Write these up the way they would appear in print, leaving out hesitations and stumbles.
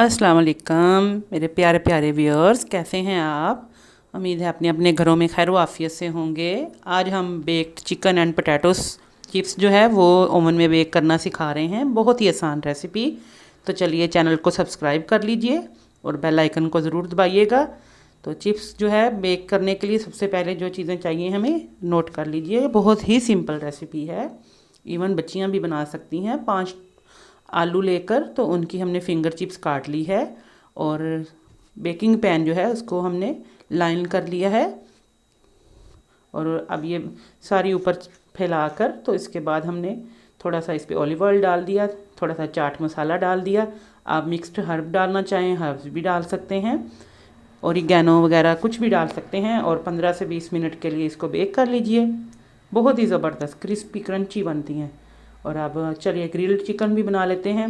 अस्सलाम वालेकुम मेरे प्यारे प्यारे व्यूअर्स, कैसे हैं आप। उम्मीद है अपने अपने घरों में खैर आफियत से होंगे। आज हम baked chicken and potatoes chips जो है वो ओवन में बेक करना सिखा रहे हैं। बहुत ही आसान रेसिपी। तो चलिए चैनल को सब्सक्राइब कर लीजिए और बेल आइकन को ज़रूर दबाइएगा। तो चिप्स जो है बेक करने के लिए सबसे पहले जो चीज़ें चाहिए हमें नोट कर लीजिए। बहुत ही सिंपल रेसिपी है, इवन बच्चियाँ भी बना सकती हैं। 5 आलू लेकर तो उनकी हमने फिंगर चिप्स काट ली है और बेकिंग पैन जो है उसको हमने लाइन कर लिया है। और अब ये सारी ऊपर फैलाकर तो इसके बाद हमने थोड़ा सा इस पर ऑलिव ऑयल डाल दिया, थोड़ा सा चाट मसाला डाल दिया। आप मिक्स्ड हर्ब डालना चाहें हर्ब्स भी डाल सकते हैं, ओरिगैनो वगैरह कुछ भी डाल सकते हैं। और 15 से 20 मिनट के लिए इसको बेक कर लीजिए। बहुत ही ज़बरदस्त क्रिस्पी क्रंची बनती हैं। और अब चलिए ग्रिल्ड चिकन भी बना लेते हैं।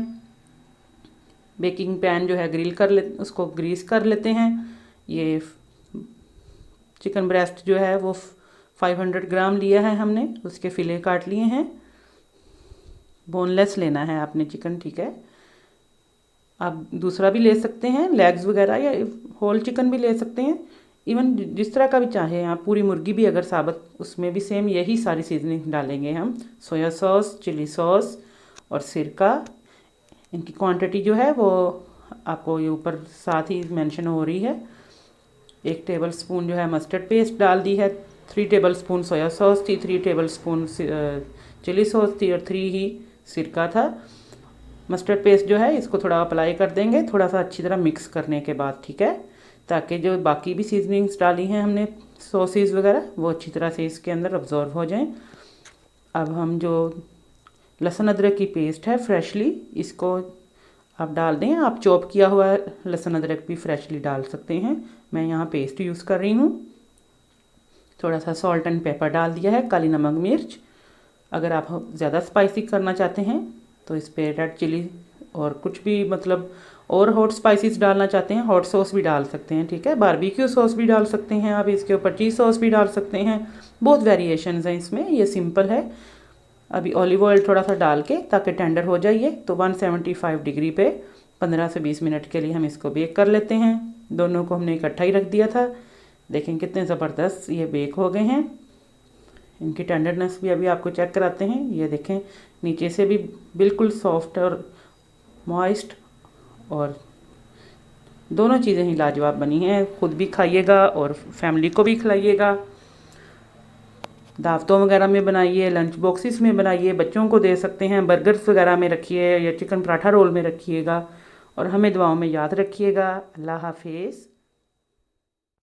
बेकिंग पैन जो है उसको ग्रीस कर लेते हैं। ये चिकन ब्रेस्ट जो है वो 500 ग्राम लिया है हमने, उसके फिले काट लिए हैं। बोनलेस लेना है आपने चिकन, ठीक है। आप दूसरा भी ले सकते हैं, लेग्स वगैरह, या होल चिकन भी ले सकते हैं। इवन जिस तरह का भी चाहे आप, पूरी मुर्गी भी अगर साबुत, उसमें भी सेम यही सारी सीजनिंग डालेंगे हम। सोया सॉस, चिली सॉस और सिरका। इनकी क्वांटिटी जो है वो आपको ये ऊपर साथ ही मेंशन हो रही है। 1 टेबल स्पून जो है मस्टर्ड पेस्ट डाल दी है, 3 टेबल स्पून सोया सॉस थी, 3 टेबल स्पून चिली सॉस थी और 3 ही सिरका था। मस्टर्ड पेस्ट जो है इसको थोड़ा अप्लाई कर देंगे, थोड़ा सा अच्छी तरह मिक्स करने के बाद, ठीक है, ताकि जो बाकी भी सीजनिंग्स डाली हैं हमने, सॉसेस वगैरह, वो अच्छी तरह से इसके अंदर अब्जॉर्व हो जाएं। अब हम जो लहसुन अदरक की पेस्ट है फ्रेशली, इसको आप डाल दें। आप चॉप किया हुआ लहसुन अदरक भी फ्रेशली डाल सकते हैं। मैं यहाँ पेस्ट यूज़ कर रही हूँ। थोड़ा सा सॉल्ट एंड पेपर डाल दिया है, काली नमक मिर्च। अगर आप ज़्यादा स्पाइसी करना चाहते हैं तो इस पर रेड चिली और कुछ भी मतलब और हॉट स्पाइसेस डालना चाहते हैं, हॉट सॉस भी डाल सकते हैं, ठीक है। बारबेक्यू सॉस भी डाल सकते हैं आप, इसके ऊपर चीज़ सॉस भी डाल सकते हैं। बहुत वेरिएशंस हैं इसमें, ये सिंपल है। अभी ऑलिव ऑयल थोड़ा सा डाल के ताकि टेंडर हो जाइए, तो 175 डिग्री पे 15 से 20 मिनट के लिए हम इसको बेक कर लेते हैं। दोनों को हमने इकट्ठा ही रख दिया था। देखें कितने ज़बरदस्त ये बेक हो गए हैं। इनकी टेंडरनेस भी अभी आपको चेक कराते हैं। ये देखें नीचे से भी बिल्कुल सॉफ्ट और मॉइस्ट, और दोनों चीज़ें ही लाजवाब बनी हैं। खुद भी खाइएगा और फैमिली को भी खिलाइएगा। दावतों वगैरह में बनाइए, लंच बॉक्सेस में बनाइए, बच्चों को दे सकते हैं, बर्गर्स वगैरह में रखिए या चिकन पराठा रोल में रखिएगा। और हमें दुआओं में याद रखिएगा। अल्लाह हाफिज़।